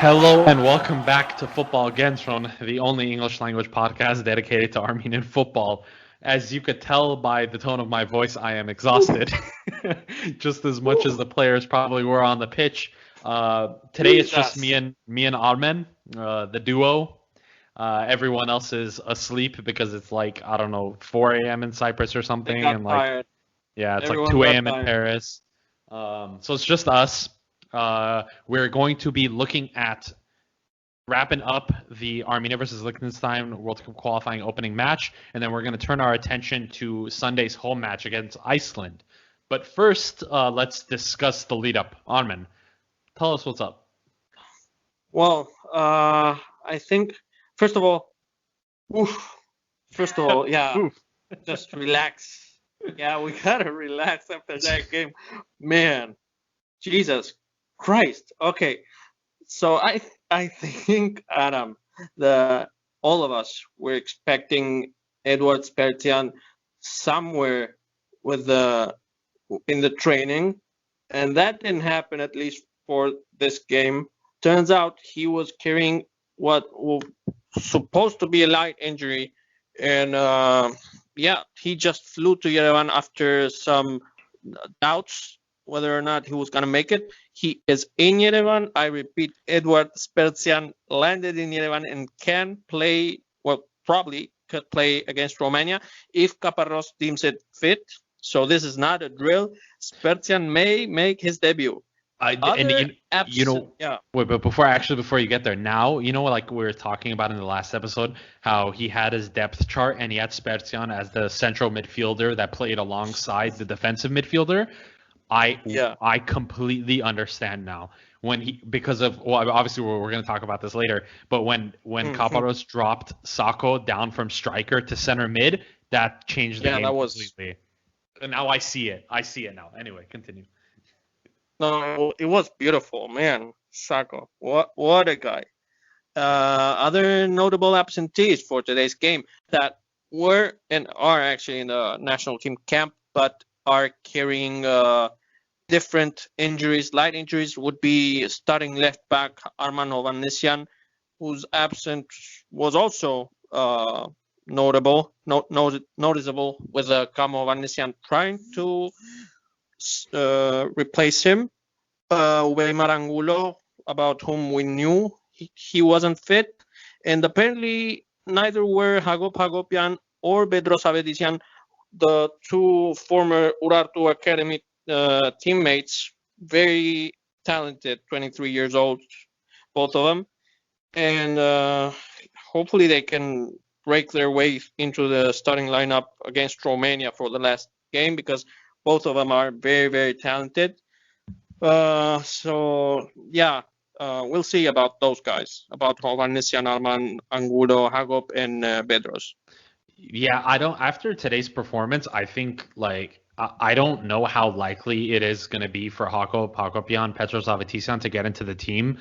Hello and welcome back to Football Kentron, the only English language podcast dedicated to Armenian football. As you could tell by the tone of my voice, I am exhausted, just as much as the players probably were on the pitch. Today it's just me and Armen, the duo. Everyone else is asleep because it's like I don't know 4 a.m. in Cyprus or something, and like Tired. yeah, it's Everyone like 2 a.m. in tired. Paris. So it's just us. We're going to be looking at wrapping up the Armenia versus Liechtenstein World Cup qualifying opening match, and then we're going to turn our attention to Sunday's home match against Iceland. But first, let's discuss the lead-up. Armen, tell us what's up. Well, I think first of all, yeah, just relax. Yeah, we gotta relax after that game, man. Jesus Christ. Okay, so I think Adam, all of us were expecting Edward Spertian somewhere with in the training, and that didn't happen at least for this game. Turns out he was carrying what was supposed to be a light injury, and he just flew to Yerevan after some doubts whether or not he was going to make it. He is in Yerevan. I repeat, Edward Spertian landed in Yerevan and can play, well, probably could play against Romania if Caparros deems it fit. So this is not a drill. Spertian may make his debut. Wait, but before you get there, now like we were talking about in the last episode, how he had his depth chart and he had Spertian as the central midfielder that played alongside the defensive midfielder. I completely understand now obviously we're going to talk about this later, but when Caparros dropped Sacco down from striker to center mid, that changed the game completely. And now I see it now. Anyway, continue. No, it was beautiful, man. Sacco, what a guy. Other notable absentees for today's game that were and are actually in the national team camp, but are carrying different injuries. Light injuries would be starting left back Arman Ovanesyan, whose absence was also noticeable with Kamo Ovanesyan trying to replace him. Weimar Angulo, about whom we knew he wasn't fit, and apparently neither were Hagop Hagopian or Bedros Avedisian, the two former Urartu Academy teammates, very talented, 23 years old, both of them, and hopefully they can break their way into the starting lineup against Romania for the last game, because both of them are very, very talented. We'll see about those guys, about Hovhannisyan, Arman, Angulo, Hagop, and Bedros. Yeah, after today's performance, I think I don't know how likely it is going to be for Hagopian, Petros Avetisan to get into the team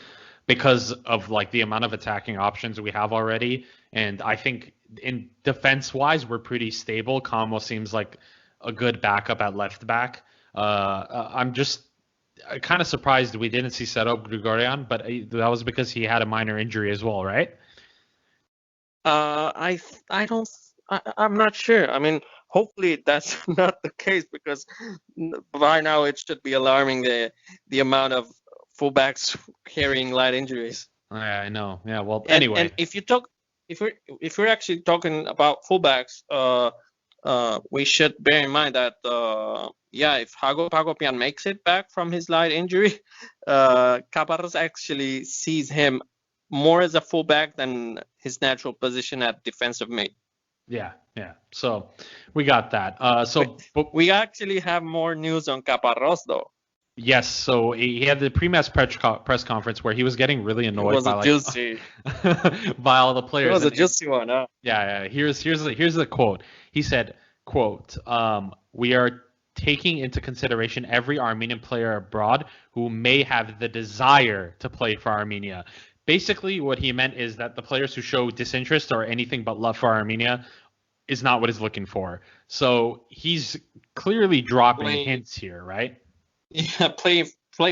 because of the amount of attacking options we have already. And I think in defense-wise, we're pretty stable. Kamo seems like a good backup at left back. I'm just kind of surprised we didn't see Serop Grigorian, but that was because he had a minor injury as well, right? I'm not sure. I mean, hopefully that's not the case, because by now it should be alarming the amount of fullbacks carrying light injuries. Yeah, I know. Yeah. Well, anyway. And if we're actually talking about fullbacks, we should bear in mind that if Hagopian makes it back from his light injury, Caparros actually sees him more as a fullback than his natural position at defensive mid. Yeah. So we got that. But we actually have more news on Caparros, though. Yes. So he had the pre-match press conference where he was getting really annoyed by all the players. It was a juicy one, huh? Yeah. Here's the quote. He said, "Quote: We are taking into consideration every Armenian player abroad who may have the desire to play for Armenia." Basically, what he meant is that the players who show disinterest or anything but love for Armenia is not what he's looking for. So he's clearly dropping hints here, right? Yeah, play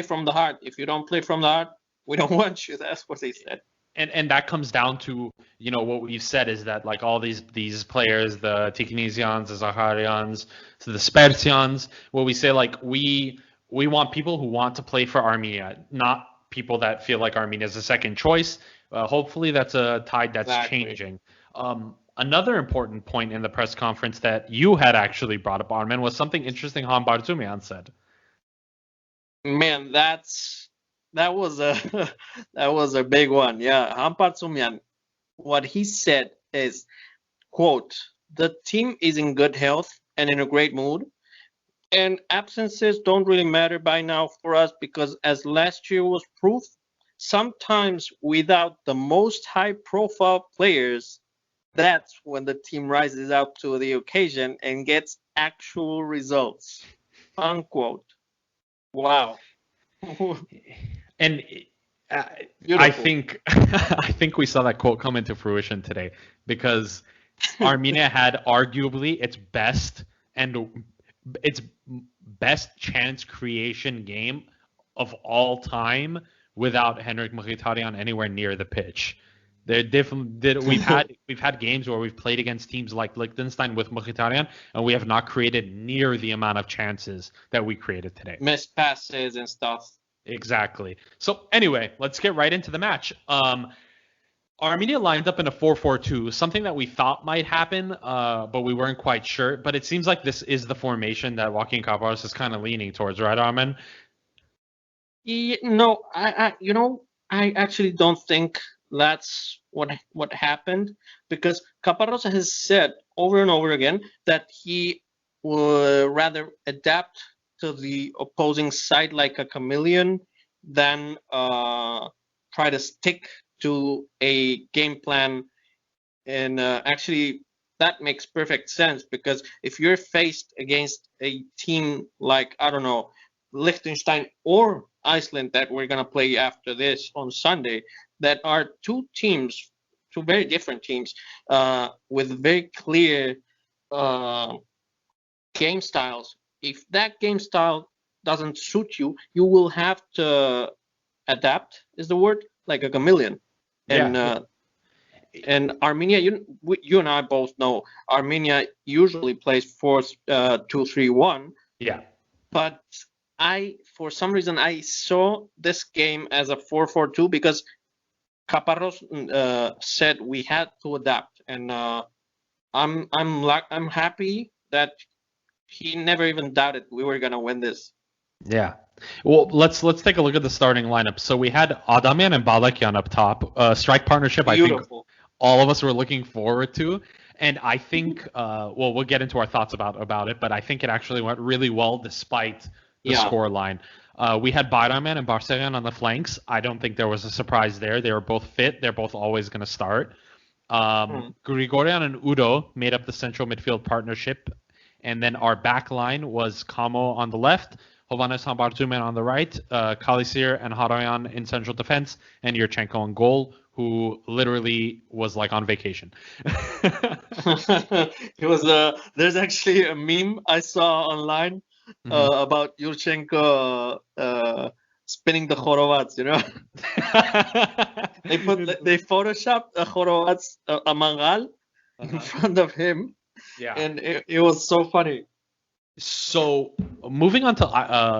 from the heart. If you don't play from the heart, We don't want you. That's what they said. And that comes down to, what we've said is that like all these players, the Tikinesians, the Zaharians, the Spertians, what we say, like we want people who want to play for Armenia, not people that feel like Armenia is a second choice. Hopefully that's a tide that's changing. Another important point in the press conference that you had actually brought up, Armen, was something interesting Han Bartumian said. Man, that was a big one. Yeah, Han Bartumian, what he said is, quote, "The team is in good health and in a great mood, and absences don't really matter by now for us because as last year was proof, sometimes without the most high-profile players, that's when the team rises up to the occasion and gets actual results." Unquote. Wow. And I think we saw that quote come into fruition today because Armenia had arguably its best chance creation game of all time without Henrik Mkhitaryan anywhere near the pitch. We've had games where we've played against teams like Liechtenstein with Mkhitaryan, and we have not created near the amount of chances that we created today. Missed passes and stuff. Exactly. So anyway, let's get right into the match. Armenia lined up in a 4-4-2, something that we thought might happen, but we weren't quite sure. But it seems like this is the formation that Joaquin Caparros is kind of leaning towards, right, Armen? No, I actually don't think that's what happened, because Caparros has said over and over again that he would rather adapt to the opposing side like a chameleon than try to stick to a game plan. And actually that makes perfect sense, because if you're faced against a team like, I don't know, Liechtenstein or Iceland that we're going to play after this on Sunday, that are two very different teams with very clear game styles. If that game style doesn't suit you, you will have to adapt, is the word, like a chameleon. Yeah. And Armenia, you and I both know Armenia usually plays 4-2-3-1. Yeah. But for some reason, I saw this game as a 4-4-2 because Caparros said we had to adapt, and I'm happy that he never even doubted we were gonna win this. Yeah. Well, let's take a look at the starting lineup. So we had Adamian and Balakian up top, strike partnership. Beautiful. I think all of us were looking forward to, and I think we'll get into our thoughts about it, but I think it actually went really well despite the score line. We had Bayraman and Barsegan on the flanks. I don't think there was a surprise there. They were both fit. They're both always going to start. Grigorian and Udo made up the central midfield partnership. And then our back line was Kamo on the left, Hovannes Hambartumen on the right, Kalisir and Haroyan in central defense, and Yurchenko on goal, who literally was like on vacation. It was there's actually a meme I saw online about Yurchenko spinning the Horovats, they photoshopped a Horovats, a Mangal in front of him. Yeah. And it was so funny. So moving on to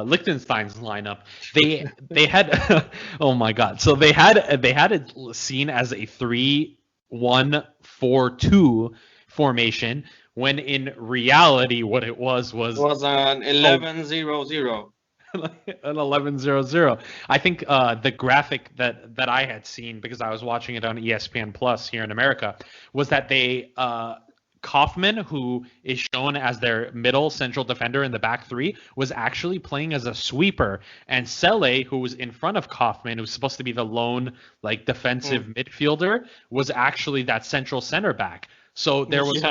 Liechtenstein's lineup, they had oh my god. So they had it seen as a 3-1-4-2 formation, when in reality what it was an 11-0-0. An 11-0-0. I think the graphic that I had seen, because I was watching it on ESPN Plus here in America, was that they Kaufman, who is shown as their middle central defender in the back three, was actually playing as a sweeper, and Sele, who was in front of Kaufman, who was supposed to be the lone like defensive midfielder, was actually that central center back. So there was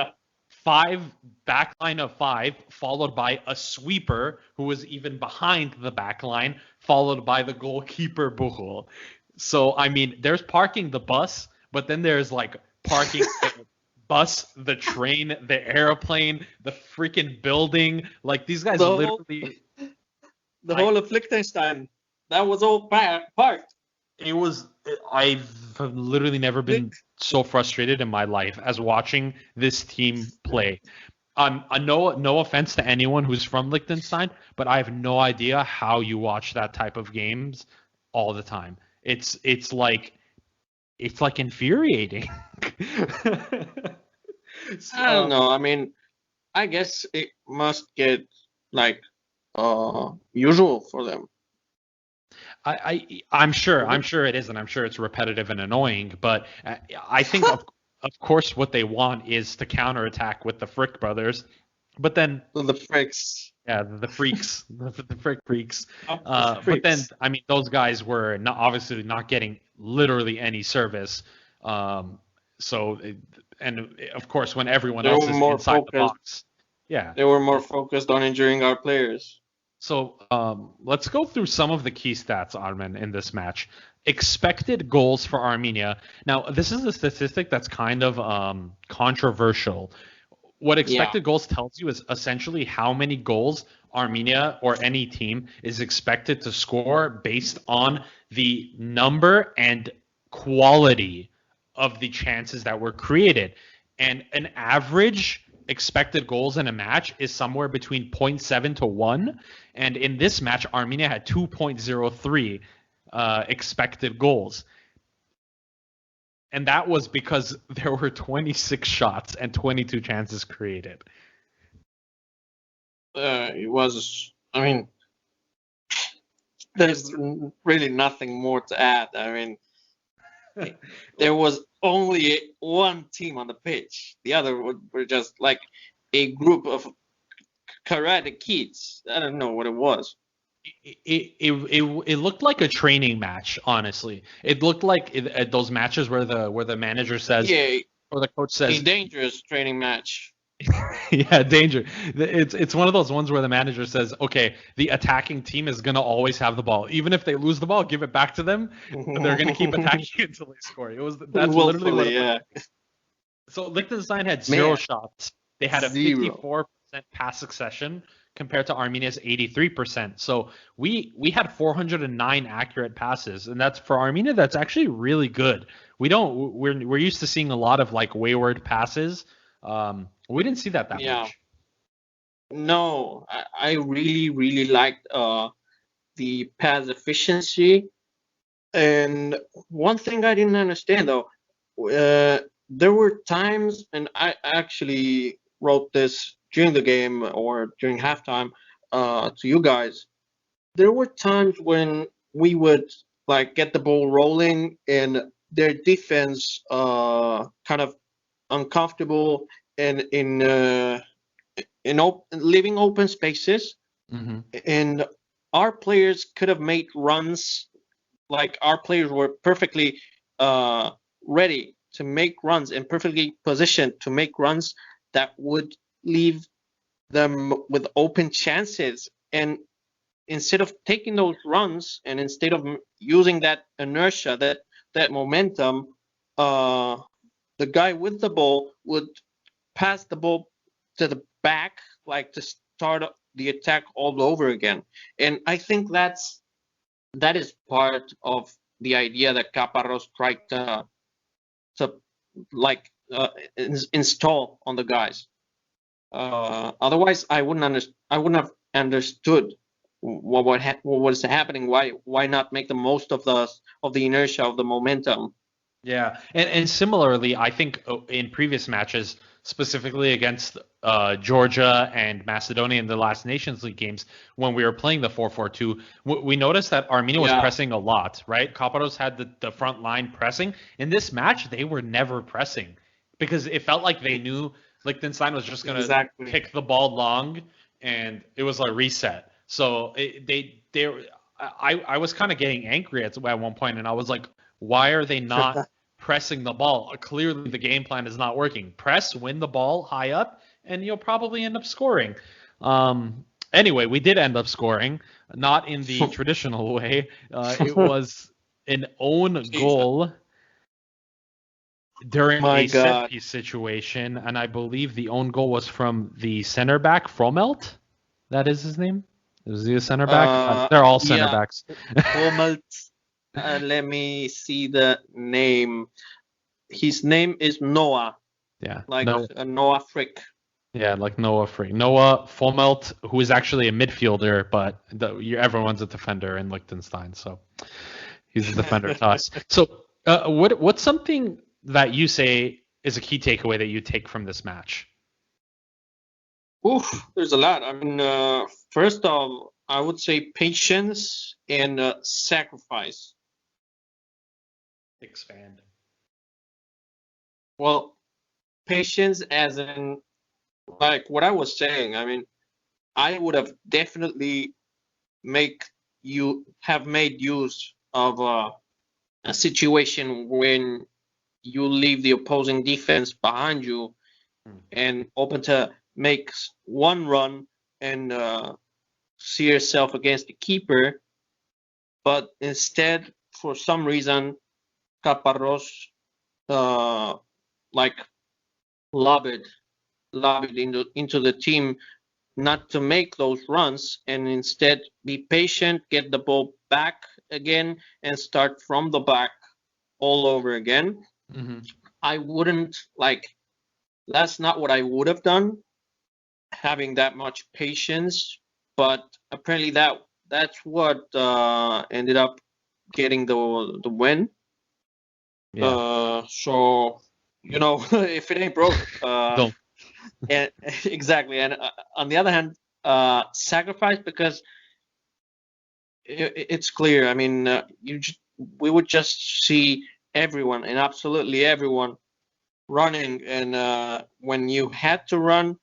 back line of five, followed by a sweeper who was even behind the back line, followed by the goalkeeper Buchel. So I mean, there's parking the bus, but then there's like parking the bus, the train, the airplane, the freaking building. Like these guys literally the whole of Liechtenstein, that was all parked. I've literally never been so frustrated in my life as watching this team play. No offense to anyone who's from Liechtenstein, but I have no idea how you watch that type of games all the time. It's like infuriating. I don't know. I mean, I guess it must get like usual for them. I'm sure it is, and I'm sure it's repetitive and annoying. But I think of course what they want is to counterattack with the Frick brothers. But then the Fricks. Yeah, the freaks, the Frick freaks. But then, I mean, those guys were obviously not getting literally any service. So, and of course, when everyone else is inside the box, yeah, they were more focused on injuring our players. So let's go through some of the key stats, Armen, in this match. Expected goals for Armenia. Now, this is a statistic that's kind of controversial. What expected goals tells you is essentially how many goals Armenia or any team is expected to score based on the number and quality of the chances that were created. And an average expected goals in a match is somewhere between 0.7 to 1. And in this match, Armenia had 2.03 expected goals. And that was because there were 26 shots and 22 chances created. It was, I mean, there's really nothing more to add. I mean, there was only one team on the pitch. The other were just like a group of karate kids. I don't know what it was. It looked like a training match, honestly. It looked like those matches where the manager says, or the coach says, a dangerous training match. Yeah, danger. It's one of those ones where the manager says, okay, the attacking team is gonna always have the ball, even if they lose the ball, give it back to them. They're gonna keep attacking until they score. That's literally what it was. So Liechtenstein had 0 shots. They had a 54% pass succession compared to Armenia's 83%. So we had 409 accurate passes, and that's for Armenia. That's actually really good. We're used to seeing a lot of like wayward passes. We didn't see that much. No, I really liked the pass efficiency. And one thing I didn't understand though, there were times, and I actually wrote this during the game or during halftime to you guys. There were times when we would like get the ball rolling and their defense kind of uncomfortable and in leaving open spaces, and our players could have made runs. Like our players were perfectly ready to make runs and perfectly positioned to make runs that would leave them with open chances. And instead of taking those runs and instead of using that inertia, that momentum, the guy with the ball would pass the ball to the back, like to start the attack all over again. And I think that is part of the idea that Caparros tried to like install on the guys. Otherwise, I wouldn't have understood what was happening. Why not make the most of the inertia of the momentum? Yeah, and similarly, I think in previous matches, specifically against Georgia and Macedonia in the last Nations League games, when we were playing the 4-4-2, we noticed that Armenia was pressing a lot, right? Caparros had the front line pressing. In this match, they were never pressing because it felt like they knew Liechtenstein was just going to kick the ball long, and it was a reset. So I was kind of getting angry at one point, and I was like, why are they not pressing the ball? Clearly, the game plan is not working. Press, win the ball high up, and you'll probably end up scoring. Anyway, we did end up scoring, not in the traditional way. It was an own goal during a set piece situation, and I believe the own goal was from the center back, Fromelt. That is his name? Is he a center back? They're all center backs. Fromelt. Let me see the name. His name is Noah. Yeah. Like Noah Frick. Yeah, like Noah Free. Noah Fomelt, who is actually a midfielder, but everyone's a defender in Liechtenstein, so he's a defender to us. So, what's something that you say is a key takeaway that you take from this match? Oof, there's a lot. I mean, first off, I would say patience and sacrifice. Expand. Well, patience as in, like what I was saying. I mean, I would have definitely made use of a situation when you leave the opposing defense behind you and open to make one run and see yourself against the keeper. But instead, for some reason, Caparros like lobbied into the team not to make those runs and instead be patient, get the ball back again, and start from the back all over again. Mm-hmm. I wouldn't that's not what I would have done, having that much patience. But apparently that's what ended up getting the win. Yeah. So if it ain't broke, Don't. and exactly. And on the other hand, sacrifice, because it's clear. I mean, we would just see everyone and absolutely everyone running, and when you had to run,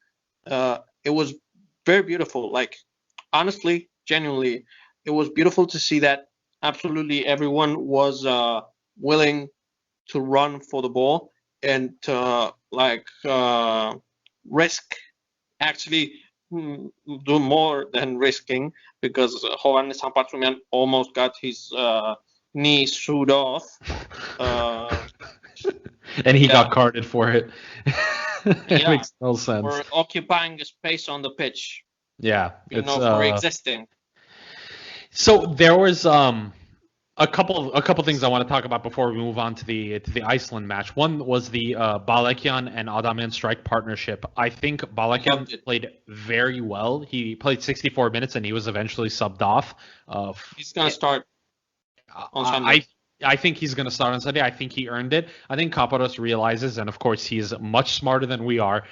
it was very beautiful. Like, honestly, genuinely, it was beautiful to see that absolutely everyone was willing to run for the ball and to risk, actually do more than risking, because Hovhannes Hampatsumian almost got his knee sewed off. And he got carded for it. It makes no sense. For occupying a space on the pitch. Yeah, for existing. So there was a couple things I want to talk about before we move on to the Iceland match. One was the Balakian and Armen strike partnership. I think Balakian played very well. He played 64 minutes and he was eventually subbed off. He's gonna start on Sunday. I think he's going to start on Sunday. I think he earned it. I think Kaparos realizes, and of course he's much smarter than we are,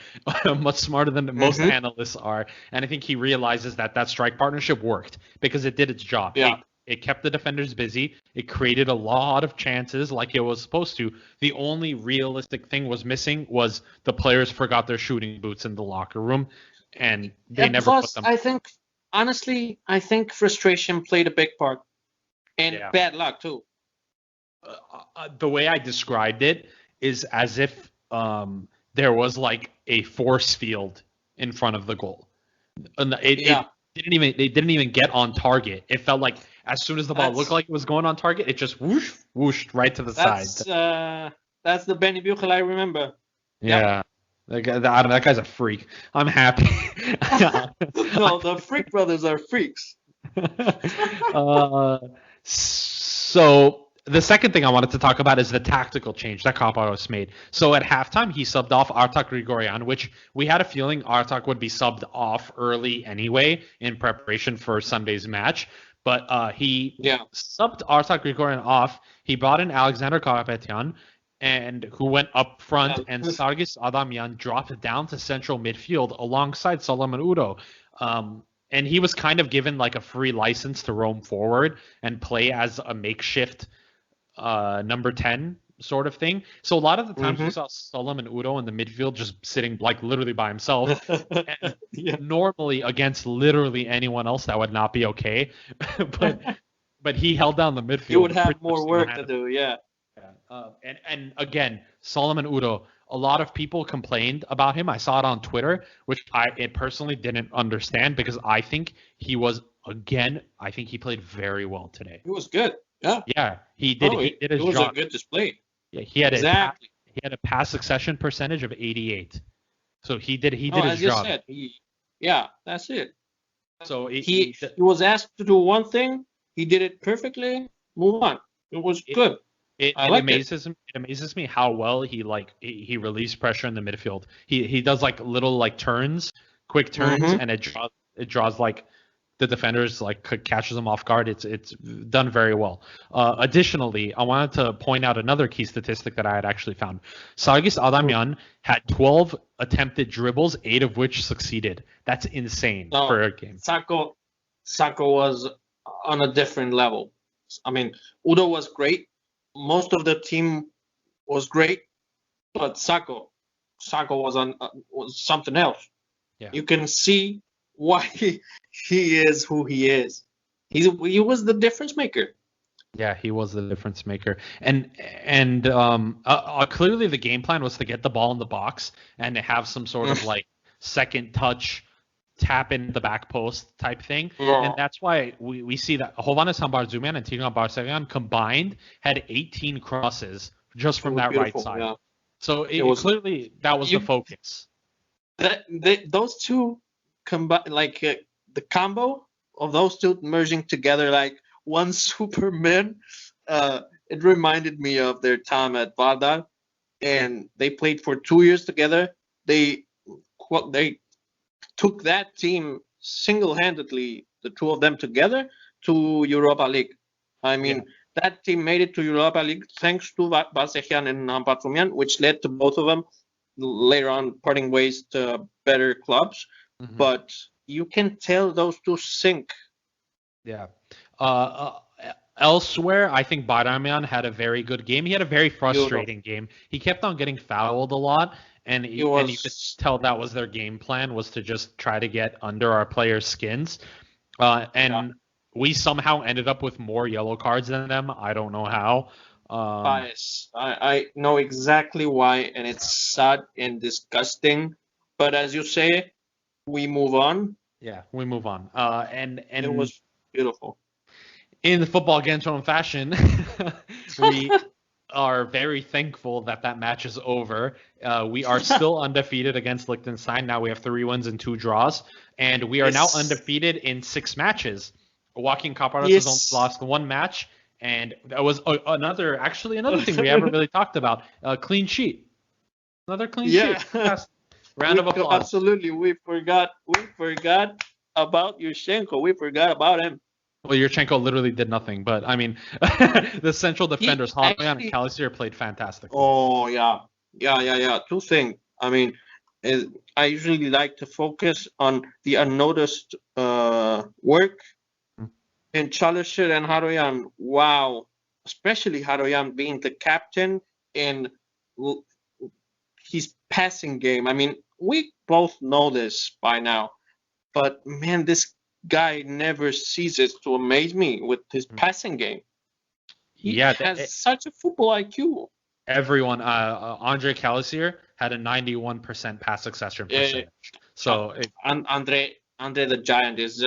much smarter than most analysts are, and I think he realizes that strike partnership worked because it did its job. Yeah. It kept the defenders busy. It created a lot of chances like it was supposed to. The only realistic thing was missing was the players forgot their shooting boots in the locker room, and they never put them. I think frustration played a big part, and bad luck too. The way I described it is as if there was like a force field in front of the goal. And it didn't even get on target. It felt like as soon as the ball looked like it was going on target, it just whooshed right to the side. That's the Benny Buchel I remember. Yeah. That guy's a freak. I'm happy. No, the Freak brothers are freaks. So the second thing I wanted to talk about is the tactical change that Kaparos made. So at halftime, he subbed off Artak Grigorian, which we had a feeling Artak would be subbed off early anyway in preparation for Sunday's match. But he subbed Artak Grigorian off. He brought in Alexander Karapetyan, and who went up front, and Sargis Adamyan dropped down to central midfield alongside Solomon Udo. And he was kind of given like a free license to roam forward and play as a makeshift number 10 sort of thing. So a lot of the times we saw Solomon Udo in the midfield just sitting like literally by himself. And normally against literally anyone else that would not be okay. but he held down the midfield. He would have more work to do, and again, Solomon Udo, a lot of people complained about him. I saw it on Twitter, which I personally didn't understand because I think he played very well today. He was good. Yeah, he did. He did his job. It was a good display. Yeah, he had a pass succession percentage of 88. So he did his job. As you said, that's it. So he was asked to do one thing. He did it perfectly. Move on. It was good. It amazes me how well he released pressure in the midfield. He does like little like turns, quick turns, and it draws like the defenders like catches them off guard. It's done very well. Additionally, I wanted to point out another key statistic that I had actually found. Sargis Adamyan had 12 attempted dribbles, 8 of which succeeded. That's insane for a game. Sako was on a different level. I mean, Udo was great. Most of the team was great, but Sako was something else. Yeah. You can see why he is who he is. He was the difference maker. Yeah, he was the difference maker. And clearly the game plan was to get the ball in the box and to have some sort of like second touch, tap in the back post type thing. Yeah. And that's why we see that Hovhannes Hambarzumian and Tigran Barsegan combined had 18 crosses just from that right side. Yeah. So it was clearly that was the focus. Those two combined, like the combo of those two merging together like one Superman. It reminded me of their time at Vardar, and they played for 2 years together. They took that team single-handedly, the two of them together, to Europa League. I mean, that team made it to Europa League thanks to Barsegian and Hambarzumian, which led to both of them later on parting ways to better clubs. Mm-hmm. But you can tell those two sync. Yeah. Elsewhere, I think Badamian had a very good game. He had a very frustrating game. He kept on getting fouled a lot. And you could tell that was their game plan, was to just try to get under our players' skins. We somehow ended up with more yellow cards than them. I don't know how. Bias. I know exactly why, and it's sad and disgusting. But as you say, we move on. Yeah, we move on. And it was beautiful. In the Football Kentron fashion, we are very thankful that match is over. We are still undefeated against Liechtenstein. Now we have 3 wins and 2 draws, and we are now undefeated in 6 matches. Joaquin Caparas has only lost 1 match, and that was another thing we haven't really talked about. Clean sheet. Another clean sheet. Yes. Round of applause. Absolutely. We forgot about Yushchenko. We forgot about him. Well, Yurchenko literally did nothing, but I mean, the central defenders, Havakagan and Kalisier, played fantastic. Oh, yeah. 2 things. I mean, I usually like to focus on the unnoticed work. And Kalisier and Haroyan, wow. Especially Haroyan being the captain and his passing game. I mean, we both know this by now. But, man, this guy never ceases to amaze me with his passing game. He has such a football IQ. Everyone, Andre Kalisier had a 91% pass succession percentage. So Andre the Giant is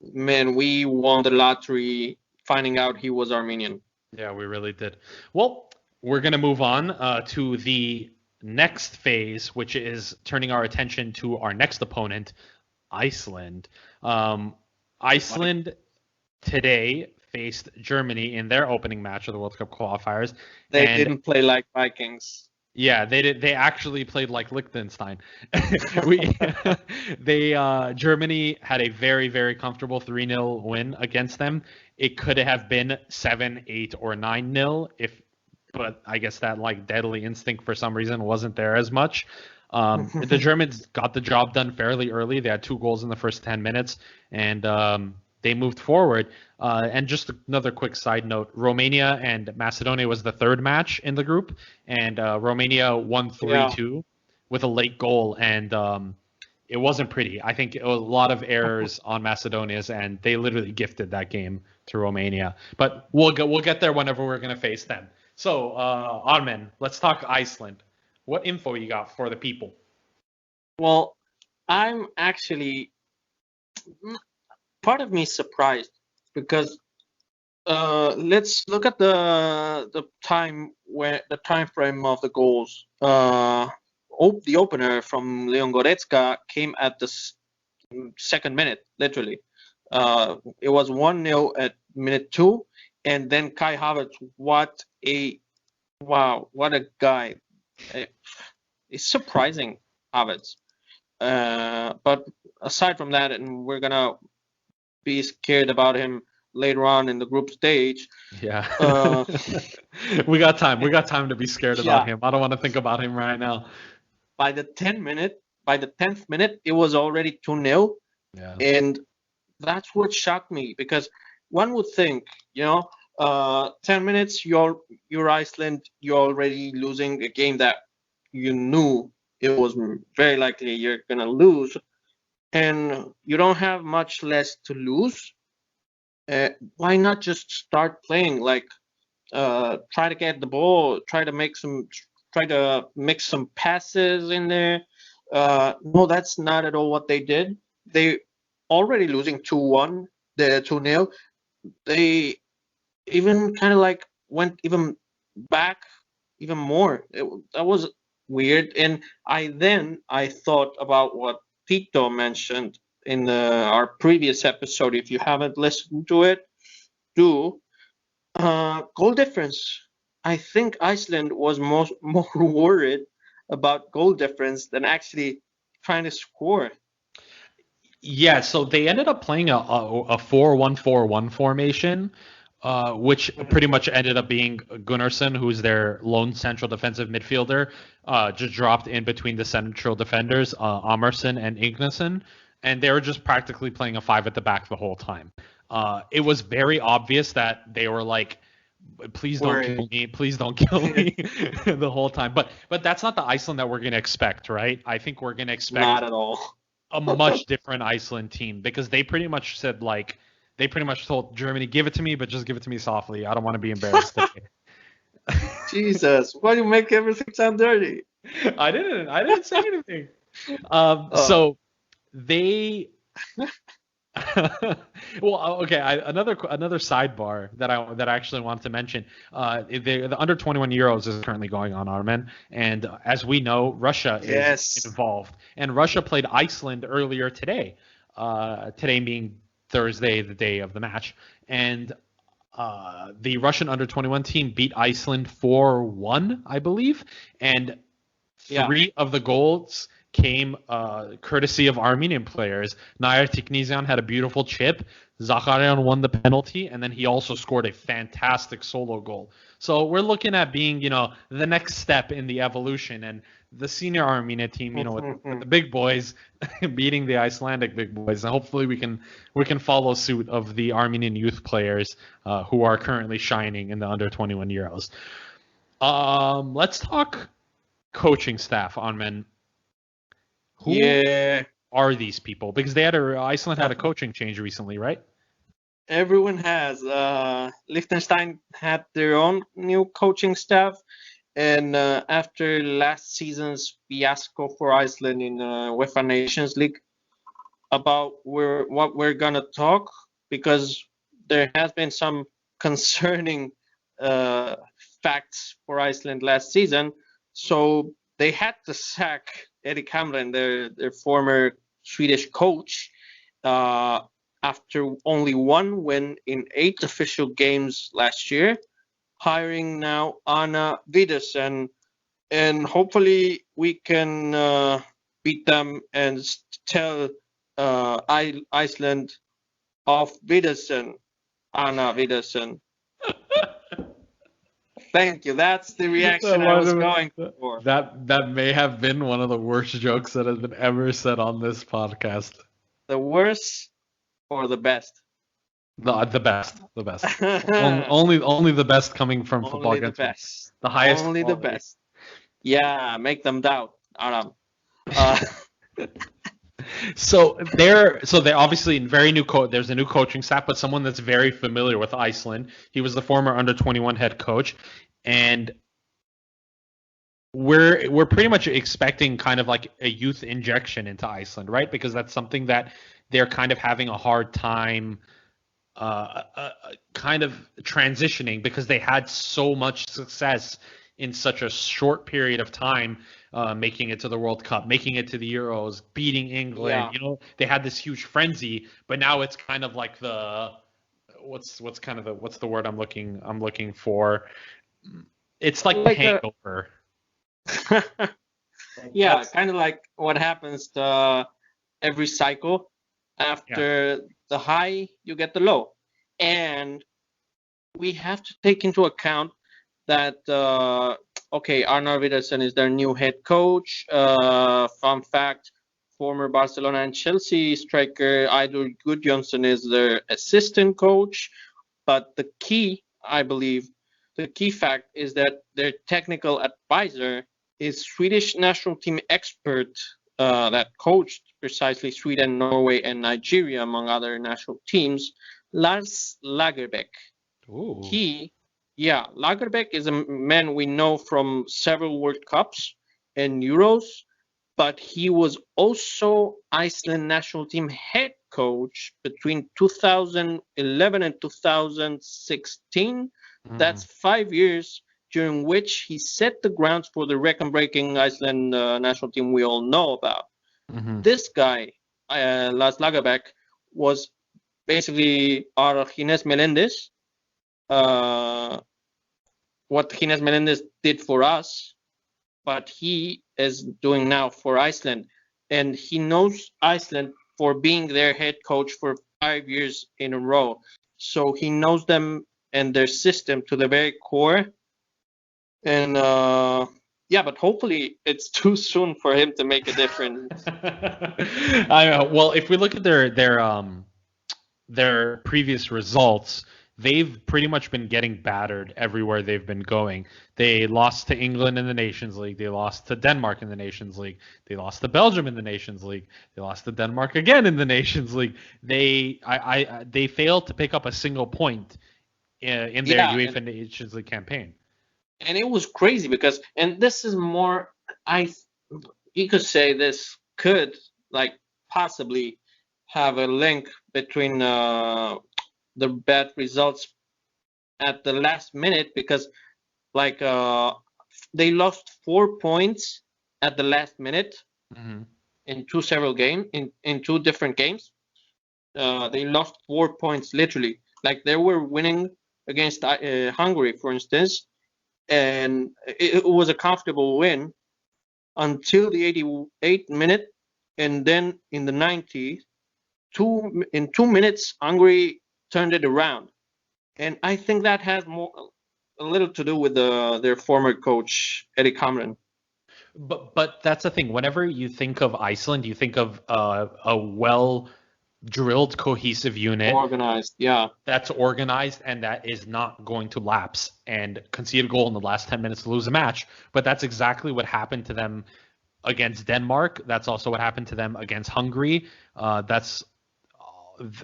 man. We won the lottery finding out he was Armenian. Yeah, we really did. Well, we're gonna move on to the next phase, which is turning our attention to our next opponent, Iceland. Iceland today faced Germany in their opening match of the World Cup qualifiers. They didn't play like Vikings. Yeah, they did. They actually played like Liechtenstein. Germany had a very, very comfortable 3-0 win against them. It could have been 7-8 or 9-0 but I guess that like deadly instinct for some reason wasn't there as much. The Germans got the job done fairly early. They had 2 goals in the first 10 minutes, and they moved forward. And just another quick side note, Romania and Macedonia was the 3rd match in the group, and Romania won 3-2 with a late goal, and it wasn't pretty. I think it was a lot of errors on Macedonia's, and they literally gifted that game to Romania. But we'll get there whenever we're going to face them. So, Armen, let's talk Iceland. What info you got for the people? Well, I'm actually part of me surprised because let's look at the time frame of the goals. The opener from Leon Goretzka came at the 2nd minute, literally. It was 1-0 at minute 2, And then Kai Havertz, what a guy. It's surprising, Havertz. But aside from that, and we're gonna be scared about him later on in the group stage. Yeah. We got time. We got time to be scared about him. I don't want to think about him right now. By the 10th minute, it was already 2-0. Yeah. And that's what shocked me, because one would think, 10 minutes, you're Iceland, you're already losing a game that you knew it was very likely you're going to lose, and you don't have much less to lose. Why not just start playing? Like, try to get the ball, try to mix some passes in there. No, that's not at all what they did. They already losing 2-1, the 2-0. They even kind of like went even back even more. That was weird. And I thought about what Tito mentioned in our previous episode. If you haven't listened to it, do. Goal difference. I think Iceland was more worried about goal difference than actually trying to score. Yeah, so they ended up playing a 4-1-4-1 formation, which pretty much ended up being Gunnarsson, who's their lone central defensive midfielder, just dropped in between the central defenders, Amerson and Ignason, and they were just practically playing a 5 at the back the whole time. It was very obvious that they were like, please don't kill me, please don't kill me the whole time. But that's not the Iceland that we're going to expect, right? I think we're going to expect not at all a much different Iceland team, because they pretty much said, like, they pretty much told Germany, give it to me, but just give it to me softly. I don't want to be embarrassed. Jesus, why do you make everything sound dirty? I didn't say anything. So they well, okay. Another sidebar that I actually want to mention. The under 21 Euros is currently going on, Armen, and as we know, Russia is involved, and Russia played Iceland earlier today. Today being Thursday, the day of the match, and the Russian under 21 team beat Iceland 4-1, I believe, and 3 of the goals came courtesy of Armenian players. Nair Tiknesian had a beautiful chip. Zakharyan won the penalty, and then he also scored a fantastic solo goal. So we're looking at being, the next step in the evolution, and the senior Armenia team, with the big boys beating the Icelandic big boys, and hopefully we can follow suit of the Armenian youth players who are currently shining in the under 21 Euros. Let's talk coaching staff, Armen. Who are these people? Because Iceland had a coaching change recently, right? Everyone has. Liechtenstein had their own new coaching staff, and after last season's fiasco for Iceland in UEFA Nations League, about what we're gonna talk, because there has been some concerning facts for Iceland last season, so they had to sack Erik Hamren, their former Swedish coach, after only 1 win in 8 official games last year, hiring now Anna Widersen, and hopefully we can beat them and tell Iceland of Widersen, Anna Widersen. Thank you. That's the reaction I was going for. That may have been one of the worst jokes that has been ever said on this podcast. The worst or the best? The best. The best. only the best coming from Football Kentron. The best. The highest. Only quality. The best. Yeah, make them doubt, Aram. So they're obviously very new there's a new coaching staff, but someone that's very familiar with Iceland. He was the former under 21 head coach, and we're pretty much expecting kind of like a youth injection into Iceland, right? Because that's something that they're kind of having a hard time kind of transitioning, because they had so much success in such a short period of time, making it to the World Cup, making it to the Euros, beating England. They had this huge frenzy, but now it's kind of like what's kind of what's the word I'm looking for? It's like Like hangover. Yeah, kind of like what happens every cycle. After the high, you get the low. And we have to take into account that, Arnar Vidalsson is their new head coach. Fun fact, former Barcelona and Chelsea striker Eidur Gudjonsson is their assistant coach. But the key, I believe, the key fact is that their technical advisor is Swedish national team expert that coached precisely Sweden, Norway, and Nigeria, among other national teams, Lars Lagerbäck. Ooh. Lagerbäck is a man we know from several World Cups and Euros, but he was also Iceland national team head coach between 2011 and 2016. That's 5 years during which he set the grounds for the record-breaking Iceland national team we all know about. This guy, Lars Lagerbäck, was basically our Gines Melendez. What Gines Melendez did for us, but he is doing now for Iceland. And he knows Iceland for being their head coach for 5 years in a row. So he knows them and their system to the very core. And but hopefully it's too soon for him to make a difference. Well, if we look at their previous results, they've pretty much been getting battered everywhere they've been going. They lost to England in the Nations League. They lost to Denmark in the Nations League. They lost to Belgium in the Nations League. They lost to Denmark again in the Nations League. They failed to pick up a single point in their UEFA Nations League campaign. And it was crazy because, and this is more, you could say this could like possibly have a link between the bad results at the last minute, because like they lost 4 points at the last minute in two different games. They lost 4 points literally. Like they were winning against Hungary, for instance, and it was a comfortable win until the 88th minute, and then in the 90th, in 2 minutes, Hungary turned it around, and I think that has a little to do with their former coach Eddie Cameron. But that's the thing. Whenever you think of Iceland, you think of a well-drilled, cohesive unit, organized, that's organized and that is not going to lapse and concede a goal in the last 10 minutes to lose a match. But that's exactly what happened to them against Denmark. That's also what happened to them against Hungary. That's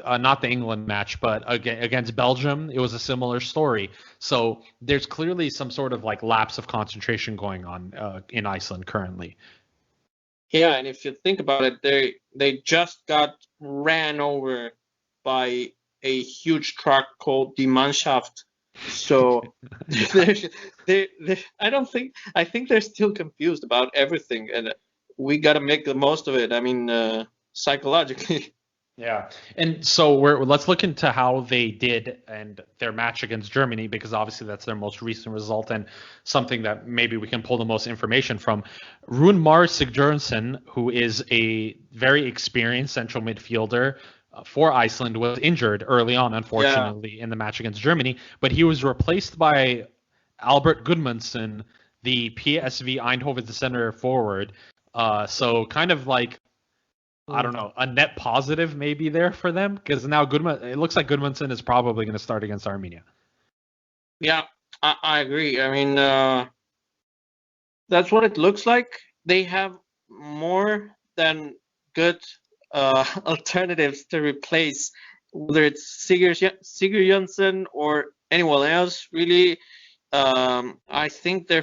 not the England match, but against Belgium, it was a similar story. So there's clearly some sort of like lapse of concentration going on in Iceland currently. Yeah, and if you think about it, they just got ran over by a huge truck called Die Mannschaft. So I think they're still confused about everything, and we got to make the most of it. I mean, psychologically. Yeah, and so let's look into how they did and their match against Germany, because obviously that's their most recent result and something that maybe we can pull the most information from. Rúnar Sigurðsson, who is a very experienced central midfielder for Iceland, was injured early on, unfortunately, in the match against Germany, but he was replaced by Albert Gudmundsson, the PSV Eindhoven center forward. So kind of like, I don't know, a net positive maybe there for them, because now it looks like Gudmundsson is probably going to start against Armenia. Yeah, I agree. I mean, that's what it looks like. They have more than good alternatives to replace, whether it's Sigurðsson or anyone else, really. I think their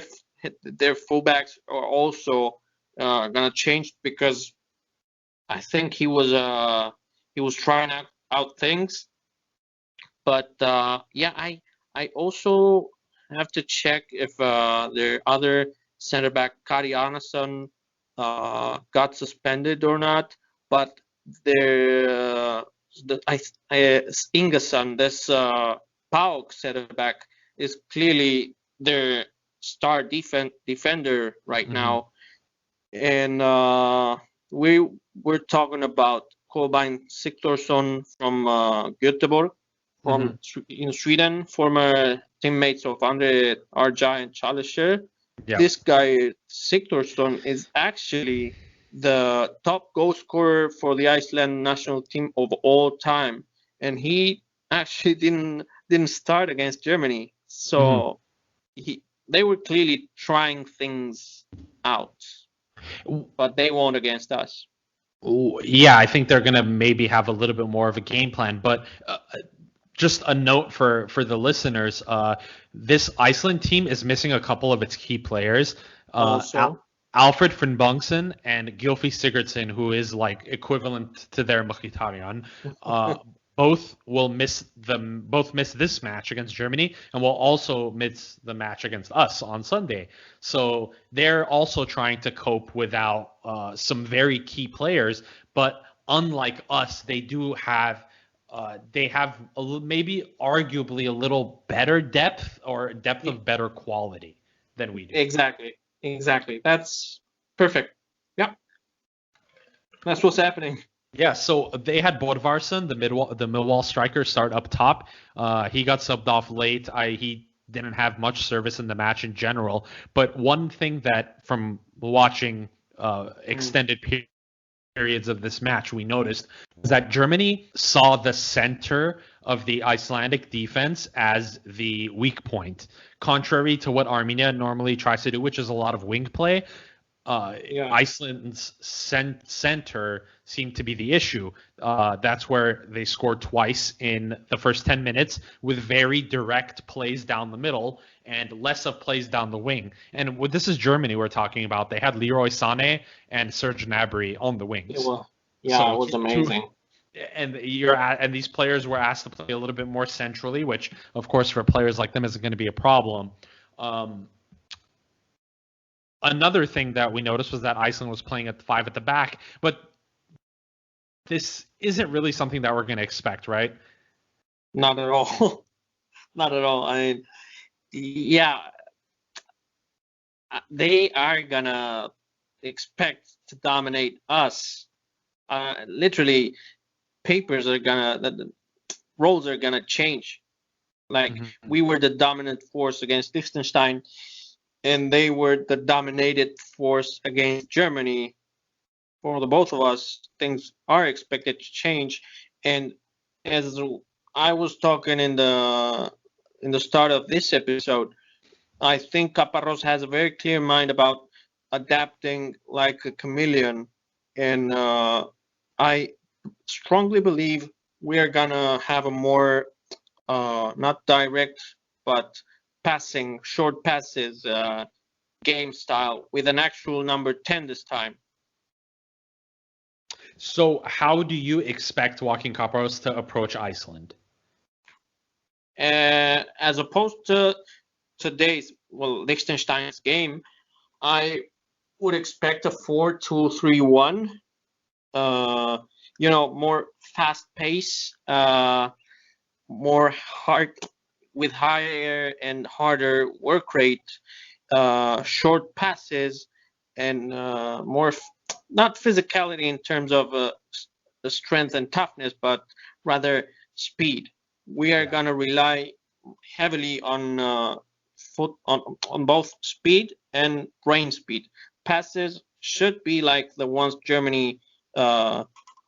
fullbacks are also going to change, because I think he was trying out things, but I also have to check if their other center back Kari Arnason got suspended or not. But their Ingesson, this Pauk center back, is clearly their star defender right now. And we're talking about Kolbeinn Sigthorsson from Göteborg, in Sweden, former teammates of Andre Arja and Challenger. Yeah. This guy Sigthorsson is actually the top goal scorer for the Iceland national team of all time, and he actually didn't start against Germany. So they were clearly trying things out, but they won't against us. Yeah, I think they're going to maybe have a little bit more of a game plan. But just a note for the listeners, this Iceland team is missing a couple of its key players. Alfred Finnbogason and Gylfi Sigurdsson, who is like equivalent to their Mkhitaryan, both miss this match against Germany, and will also miss the match against us on Sunday. So they're also trying to cope without some very key players. But unlike us, they do have maybe arguably a little better depth or depth of better quality than we do. Exactly. That's perfect. Yeah. That's what's happening. Yeah, so they had Bodvarsson, the Millwall striker, start up top. He got subbed off late. He didn't have much service in the match in general. But one thing that from watching extended periods of this match we noticed was that Germany saw the center of the Icelandic defense as the weak point, contrary to what Armenia normally tries to do, which is a lot of wing play. Iceland's center seemed to be the issue. That's where they scored twice in the first 10 minutes with very direct plays down the middle and less of plays down the wing. And this is Germany we're talking about. They had Leroy Sané and Serge Gnabry on the wings. It was amazing. And these players were asked to play a little bit more centrally, which, of course, for players like them isn't going to be a problem. Another thing that we noticed was that Iceland was playing at 5 at the back, but this isn't really something that we're going to expect, right? Not at all. Not at all. I mean, yeah, they are going to expect to dominate us. Literally, the roles are going to change. Like, we were the dominant force against Liechtenstein, and they were the dominated force against Germany. For the both of us, things are expected to change. And as I was talking in the start of this episode, I think Caparrós has a very clear mind about adapting like a chameleon. And I strongly believe we are gonna have a more not direct but passing, short passes game style with an actual number 10 this time. So how do you expect Joachim Caparrós to approach Iceland? As opposed to Liechtenstein's game, I would expect a 4-2-3-1. More fast pace, more hard, with higher and harder work rate, short passes, and more not physicality in terms of the strength and toughness, but rather speed. We are gonna rely heavily on both speed and brain speed. Passes should be like the ones Germany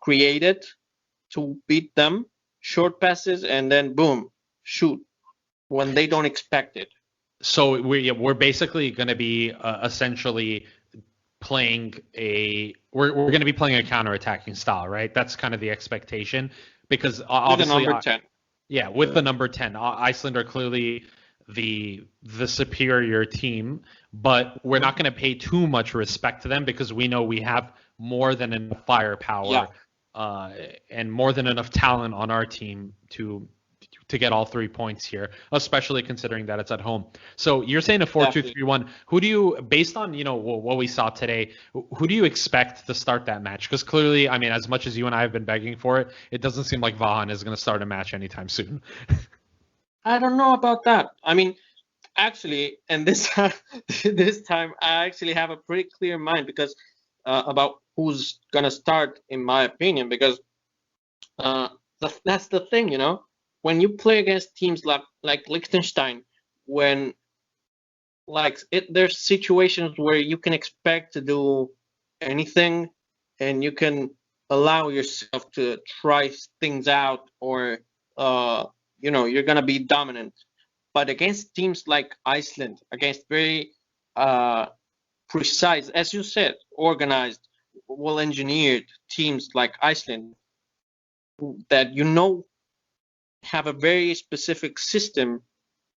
created to beat them. Short passes and then boom, shoot when they don't expect it. So we're basically going to be essentially playing we're going to be playing a counterattacking style, right? That's kind of the expectation, because obviously with the number 10. Yeah, with the number 10, Iceland are clearly the superior team, but we're not going to pay too much respect to them because we know we have more than enough firepower and more than enough talent on our team to to get all 3 points here, especially considering that it's at home. So you're saying a 4-2-3-1. Who do you, based on what we saw today, who do you expect to start that match? Because clearly, I mean, as much as you and I have been begging for it, it doesn't seem like Vahan is going to start a match anytime soon. I don't know about that. I mean, actually, and this time I actually have a pretty clear mind because about who's gonna start, in my opinion, because that's the thing, when you play against teams like Liechtenstein, when there's situations where you can expect to do anything, and you can allow yourself to try things out, or you're gonna be dominant. But against teams like Iceland, against very precise, as you said, organized, well-engineered teams like Iceland, that have a very specific system,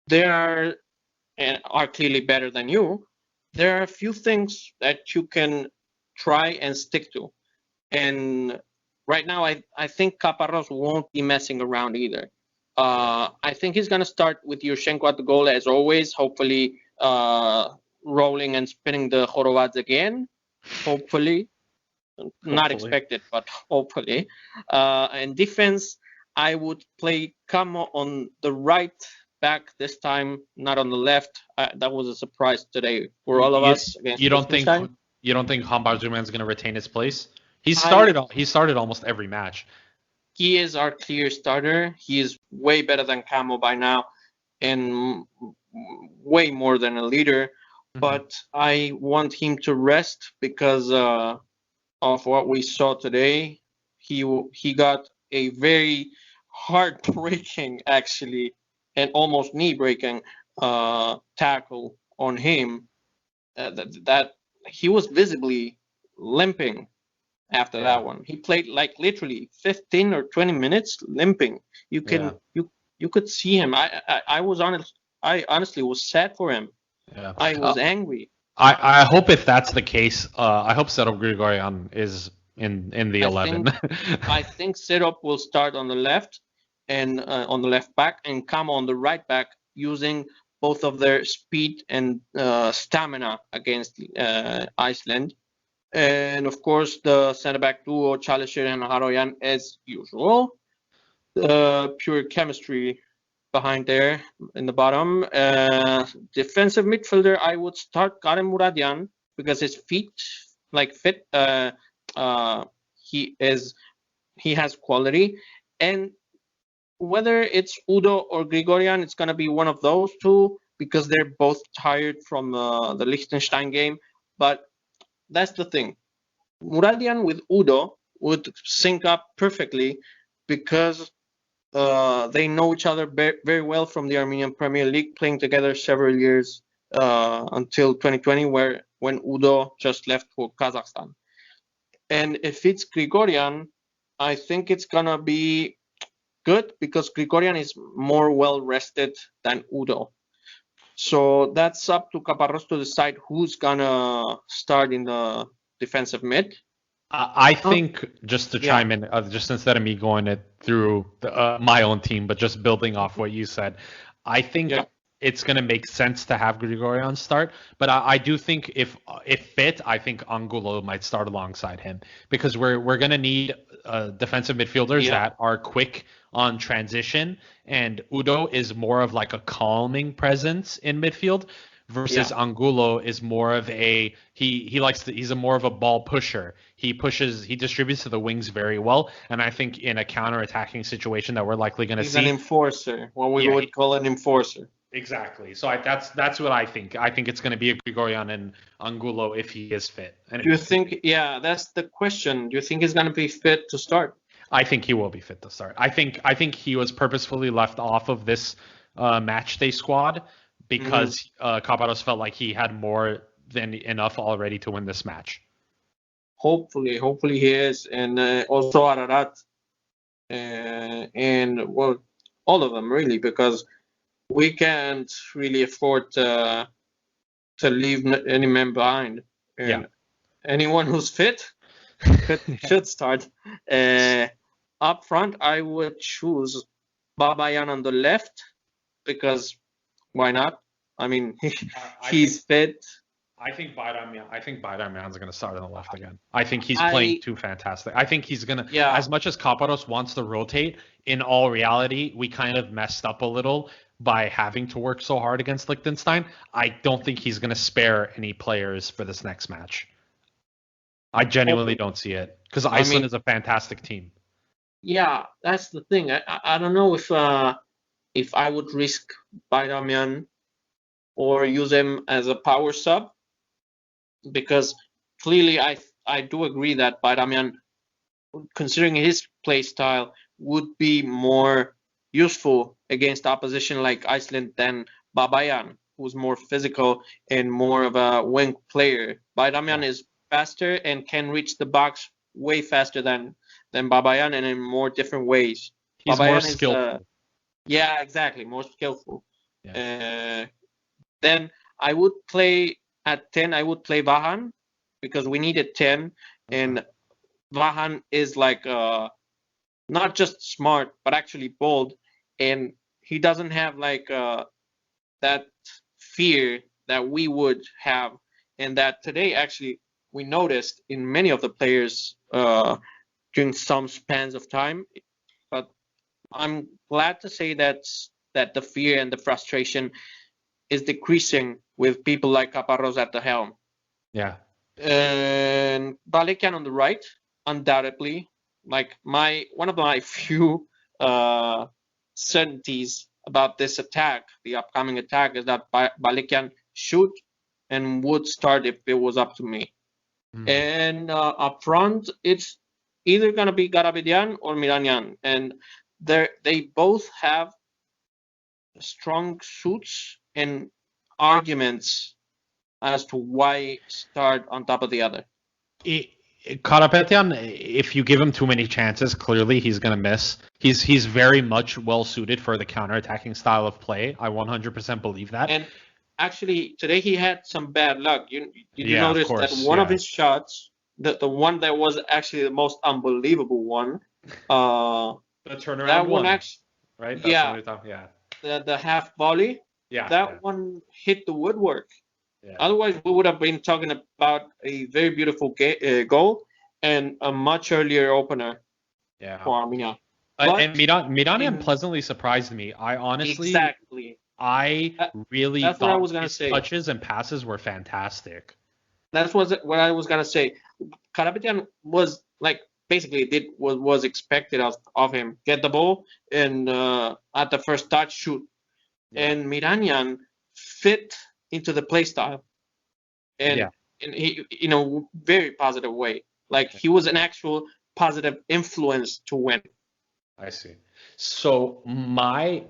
and are clearly better than you. There are a few things that you can try and stick to. And right now, I think Caparrós won't be messing around either. I think he's going to start with Yurchenko at the goal, as always, hopefully rolling and spinning the Chorovads again, hopefully. Not expected, but hopefully. And defense, I would play Camo on the right back this time, not on the left. That was a surprise today for all of us. You don't think Hambar Zuman's going to retain his place? He started almost every match. He is our clear starter. He is way better than Camo by now, and way more than a leader. Mm-hmm. But I want him to rest because of what we saw today. He got a very heartbreaking, actually, and almost knee-breaking tackle on him. That he was visibly limping after that one. He played like literally 15 or 20 minutes limping. You could see him. I honestly was sad for him. Yeah. I was angry. I hope if that's the case, I hope Serop Grigorian is in the 11. I think Serop will start on the left and on the left back, and Camo on the right back, using both of their speed and stamina against Iceland. And of course, the center back duo, Çalışır and Haroyan, as usual. Pure chemistry behind there in the bottom. Defensive midfielder, I would start Karen Muradyan because his feet fit. He has quality, and whether it's Udo or Grigorian, it's gonna be one of those two because they're both tired from the Liechtenstein game. But that's the thing. Muradyan with Udo would sync up perfectly because they know each other very well from the Armenian Premier League, playing together several years until 2020, when Udo just left for Kazakhstan. And if it's Grigorian, I think it's gonna be good because Grigorian is more well rested than Udo. So that's up to Caparrós to decide who's gonna start in the defensive mid. I think, just to chime in, just instead of me going it through my own team, but just building off what you said, I think it's going to make sense to have Grigorian start. But I do think if fit, I think Angulo might start alongside him because we're going to need defensive midfielders that are quick on transition, and Udo is more of like a calming presence in midfield. Versus Angulo is more of he's a more of a ball pusher. He distributes to the wings very well, and I think in a counter-attacking situation that we're likely going to see, he's an enforcer, what we would call an enforcer. Exactly. So that's what I think. I think it's going to be a Grigorian and Angulo if he is fit. And do you think? Yeah, that's the question. Do you think he's going to be fit to start? I think he will be fit to start. I think he was purposefully left off of this match day squad because Caparrós felt like he had more than enough already to win this match. Hopefully he is, and also Ararat, and well, all of them really, because we can't really afford to leave any man behind. And anyone who's fit should start. Up front, I would choose Babayan on the left, because why not? I mean, he's fit. I think Bayramyan's going to start on the left again. I think he's playing too fantastic. I think he's going to, as much as Kaparos wants to rotate, in all reality, we kind of messed up a little by having to work so hard against Liechtenstein. I don't think he's going to spare any players for this next match. I genuinely don't see it, because Iceland is a fantastic team. Yeah, that's the thing. I don't know if I would risk Bayramyan or use him as a power sub, because clearly I do agree that Bayramyan, considering his play style, would be more useful against opposition like Iceland than Babayan, who's more physical and more of a wing player. Bayramyan is faster and can reach the box way faster than Babayan, and in more different ways. He's Babayan more skillful. Yeah, exactly, more skillful. Yeah. Then I would play at 10. I would play Vahan, because we needed 10, and Vahan is like not just smart but actually bold, and he doesn't have like that fear that we would have, and that today actually we noticed in many of the players during some spans of time. But I'm glad to say that the fear and the frustration is decreasing with people like Caparros at the helm. Yeah. And Balekan on the right, undoubtedly. Like one of my few certainties about this attack, the upcoming attack, is that Balekan should and would start if it was up to me. And up front, it's either gonna be Garabedian or Miranyan, and they both have strong suits and arguments as to why start on top of the other. Karapetyan, if you give him too many chances, clearly he's going to miss. He's very much well suited for the counterattacking style of play. I 100% believe that. And actually, today he had some bad luck. You notice that one of his shots, the one that was actually the most unbelievable one, the turnaround that one actually, right? That's the half volley. That one hit the woodwork. Yeah. Otherwise, we would have been talking about a very beautiful goal and a much earlier opener for Armenia. And Miranian pleasantly surprised me. I honestly, I really thought his touches and passes were fantastic. That's what I was gonna say. Karapetyan was like basically did what was expected of him: get the ball and at the first touch shoot. Yeah. And Miranian fit into the play style, and he, in a very positive way. Like he was an actual positive influence to win. I see. So my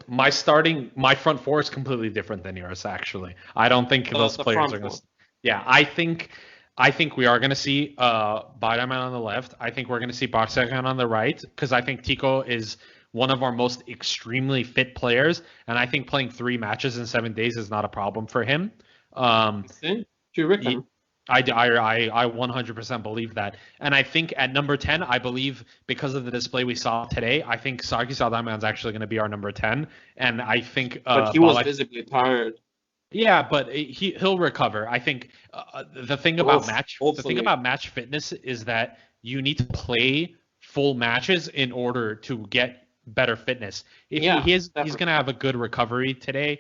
front four is completely different than yours. Actually, I don't think those players are going to. Yeah, I think we are going to see Bayraman on the left. I think we're going to see Bahçekan on the right, because I think Tico is one of our most extremely fit players, and I think playing 3 matches in 7 days is not a problem for him. Do you reckon? I 100% believe that. And I think at number 10, I believe because of the display we saw today, I think Sarkis Adaman's actually going to be our number 10. And I think... but he was visibly tired. Yeah, but he'll recover. I think the thing about match fitness is that you need to play full matches in order to get better fitness. If he's going to have a good recovery today,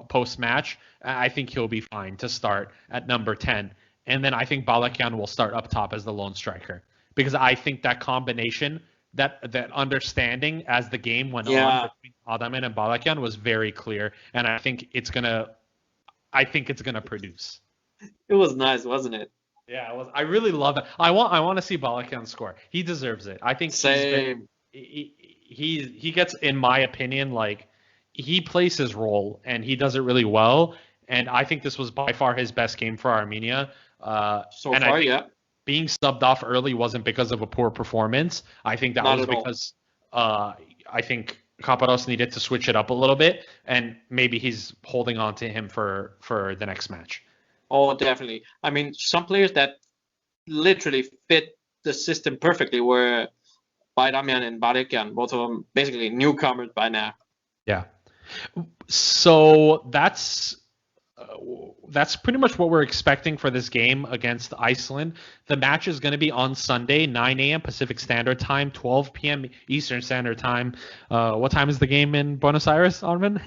post-match, I think he'll be fine to start at number 10. And then I think Balakian will start up top as the lone striker, because I think that combination, that understanding as the game went on between Armen and Balakian was very clear, and I think it's gonna produce. It was nice, wasn't it? Yeah, it was. I really love it. I want to see Balakian score. He deserves it. I think he gets, in my opinion, like, he plays his role and he does it really well. And I think this was by far his best game for Armenia. Being subbed off early wasn't because of a poor performance. I think that was because I think Kaparos needed to switch it up a little bit, and maybe he's holding on to him for the next match. Oh, definitely. I mean, some players that literally fit the system perfectly were Bayramyan and Balekan, both of them basically newcomers by now. Yeah. So that's pretty much what we're expecting for this game against Iceland. The match is going to be on Sunday, 9 a.m. Pacific Standard Time, 12 p.m. Eastern Standard Time. What time is the game in Buenos Aires, Armen?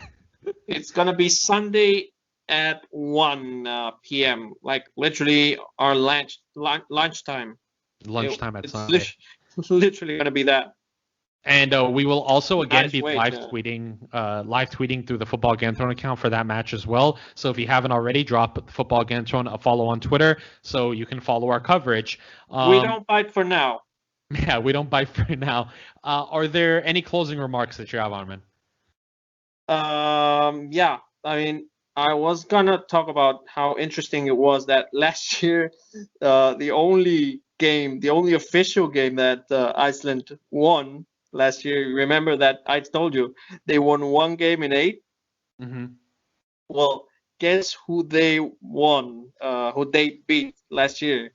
It's going to be Sunday at 1 p.m. Like literally our lunchtime. Lunchtime at Sunday. It's literally going to be that. And we will also again be live tweeting through the Football Kentron account for that match as well. So if you haven't already, drop Football Kentron a follow on Twitter so you can follow our coverage. We don't bite for now. Yeah, we don't bite for now. Are there any closing remarks that you have, Armen? Yeah. I mean, I was gonna talk about how interesting it was that last year, the only official game that Iceland won last year. Remember that I told you they won one game in 8? Mm-hmm. Well, guess who they won? Who they beat last year?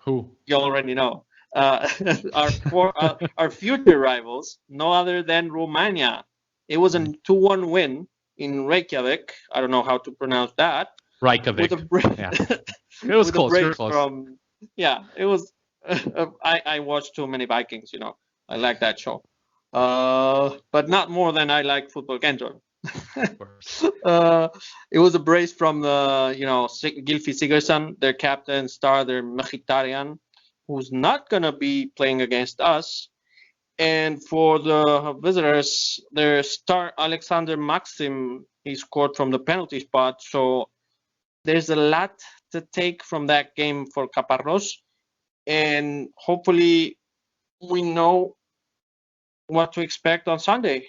Who? You already know. Our future rivals, no other than Romania. It was a 2-1 win in Reykjavik. I don't know how to pronounce that. Reykjavik. Yeah. It was close. It was. I watched too many Vikings, I like that show, but not more than I like Football Kentron. It was a brace from Gylfi Sigurdsson, their captain, star, their Mkhitaryan, who's not gonna be playing against us. And for the visitors, their star Alexander Maxim, he scored from the penalty spot. So there's a lot to take from that game for Caparros, and hopefully we know what to expect on Sunday.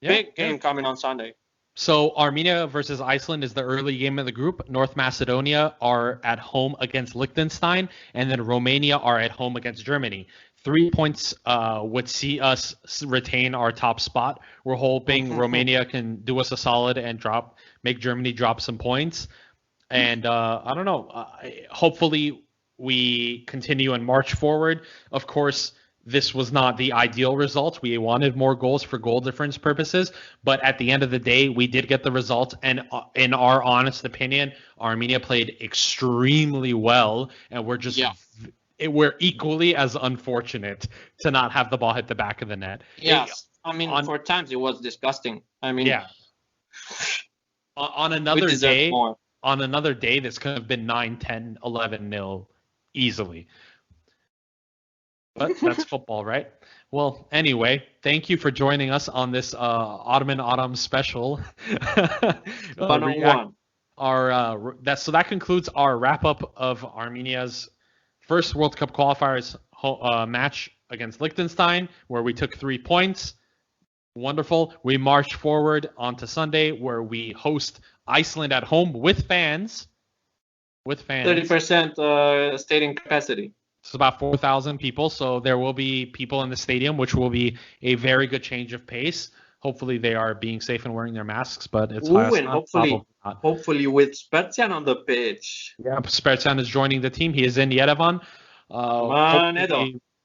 Big game coming on Sunday. So Armenia versus Iceland is the early game of the group. North Macedonia are at home against Liechtenstein, and then Romania are at home against Germany. 3 points would see us retain our top spot. We're hoping Romania can do us a solid and make Germany drop some points. And I don't know. Hopefully we continue and march forward. Of course, this was not the ideal result. We wanted more goals for goal difference purposes, but at the end of the day, we did get the result. And in our honest opinion, Armenia played extremely well, and we're equally as unfortunate to not have the ball hit the back of the net. Yes, for times it was disgusting. On another day, this could have been 9, 10, 11-0 easily. But that's football, right? Well, anyway, thank you for joining us on this Ottoman Autumn special. 101. So that concludes our wrap-up of Armenia's first World Cup qualifiers match against Liechtenstein, where we took 3 points. Wonderful. We march forward onto Sunday, where we host Iceland at home with fans. 30% stadium capacity. It's about 4,000 people, so there will be people in the stadium, which will be a very good change of pace. Hopefully they are being safe and wearing their masks, but it's hopefully with Spertian on the pitch. Yeah, Spertian is joining the team. He is in Yerevan.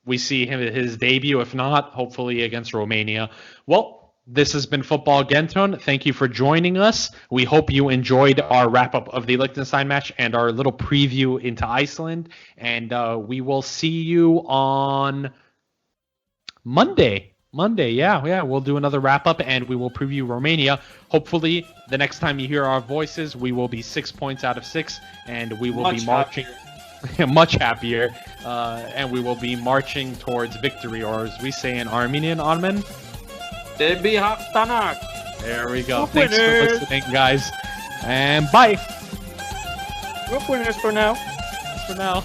We see him at his debut. If not, hopefully against Romania. Well, this has been Football Kentron. Thank you for joining us. We hope you enjoyed our wrap-up of the Liechtenstein match and our little preview into Iceland. And we will see you on Monday. We'll do another wrap-up, and we will preview Romania. Hopefully, the next time you hear our voices, we will be 6 points out of 6, and we will be marching much happier, and we will be marching towards victory, or as we say in Armenian, Armen. There we go. Thanks for listening, guys. And bye. We're winners for now. For now.